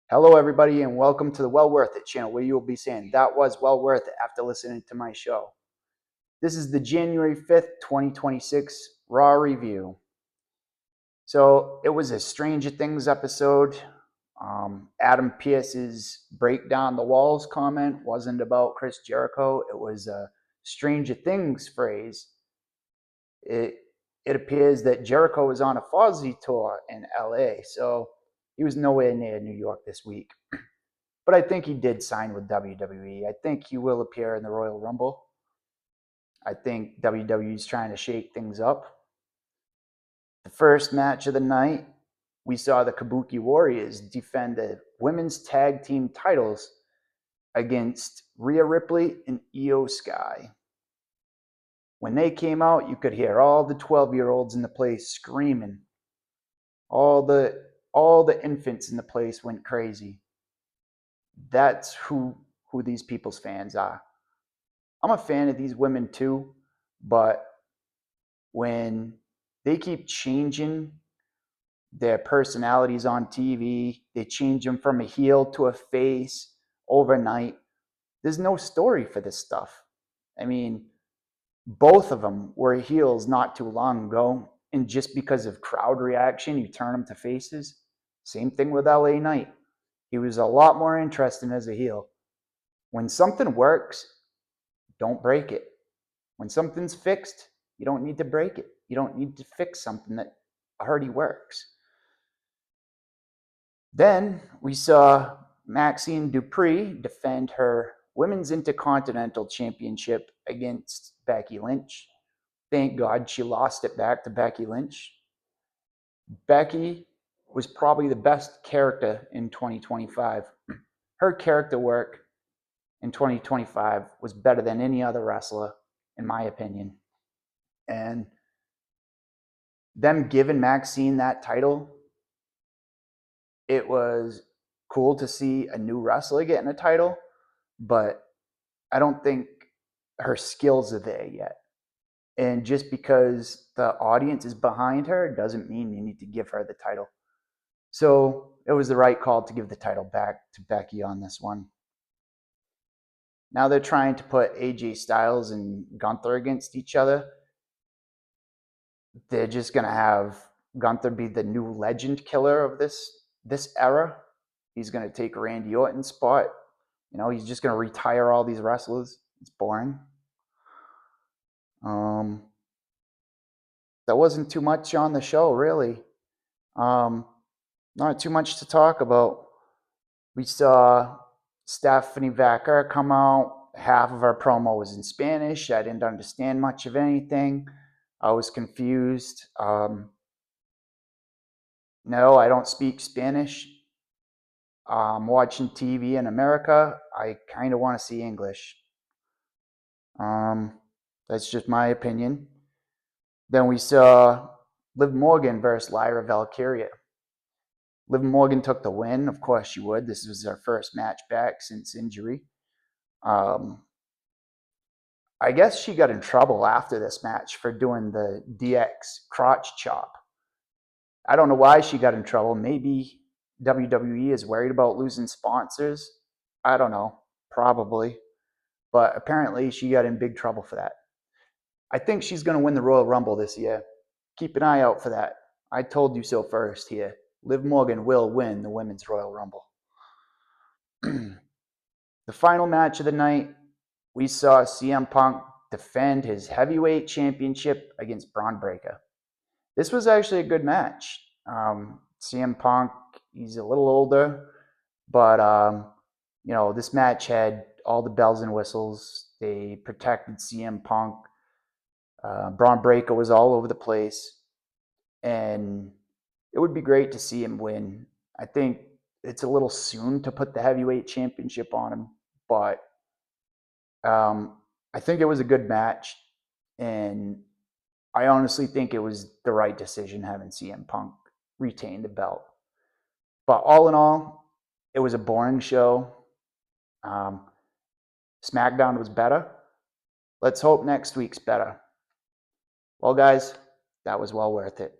Hello, everybody, and welcome to the Well Worth It channel, where you will be saying that was well worth it after listening to my show. This is the January 5th, 2026 Raw review. So it was a Stranger Things episode. Adam Pearce's break down the walls comment wasn't about Chris Jericho. It was a Stranger Things phrase. It appears that Jericho was on a Fozzy tour in LA, so he was nowhere near New York this week. But I think he did sign with WWE. I think he will appear in the Royal Rumble. I think WWE is trying to shake things up. The first match of the night, we saw the Kabuki Warriors defend the women's tag team titles against Rhea Ripley and Io Sky. When they came out, you could hear all the 12-year-olds in the place screaming. All the infants in the place went crazy. That's who these people's fans are. I'm a fan of these women too, but when they keep changing their personalities on TV, they change them from a heel to a face overnight. There's no story for this stuff. I mean, both of them were heels not too long ago, and just because of crowd reaction, you turn them to faces. Same thing with LA Knight. He was a lot more interesting as a heel. When something works, don't break it. When something's fixed, you don't need to break it. You don't need to fix something that already works. Then we saw Maxine Dupree defend her Women's Intercontinental Championship against Becky Lynch. Thank God she lost it back to Becky Lynch. Becky was probably the best character in 2025. Her character work in 2025 was better than any other wrestler, in my opinion. And them giving Maxine that title, it was cool to see a new wrestler getting a title, but I don't think her skills are there yet. And just because the audience is behind her doesn't mean you need to give her the title. So it was the right call to give the title back to Becky on this one. Now they're trying to put AJ Styles and Gunther against each other. They're just going to have Gunther be the new legend killer of this era. He's going to take Randy Orton's spot. You know, he's just going to retire all these wrestlers. It's boring. That wasn't too much on the show, really. Not too much to talk about. We saw Stephanie Vacker come out. Half of her promo was in Spanish. I didn't understand much of anything. I was confused. No, I don't speak Spanish. Watching TV in America, I kind of want to see English. That's just my opinion. Then we saw Liv Morgan versus Lyra Valkyria. Liv Morgan took the win. Of course she would. This was her first match back since injury. I guess she got in trouble after this match for doing the DX crotch chop. I don't know why she got in trouble. Maybe WWE is worried about losing sponsors. I don't know. Probably. But apparently she got in big trouble for that. I think she's going to win the Royal Rumble this year. Keep an eye out for that. I told you so first here. Liv Morgan will win the Women's Royal Rumble. The final match of the night, we saw CM Punk defend his heavyweight championship against Braun Breaker. This was actually a good match. CM Punk, he's a little older, but you know, this match had all the bells and whistles. They protected CM Punk. Braun Breaker was all over the place, and it would be great to see him win. I think it's a little soon to put the heavyweight championship on him, but I think it was a good match, and I honestly think it was the right decision having CM Punk retain the belt. But all in all, it was a boring show. SmackDown was better. Let's hope next week's better. Well, guys, that was well worth it.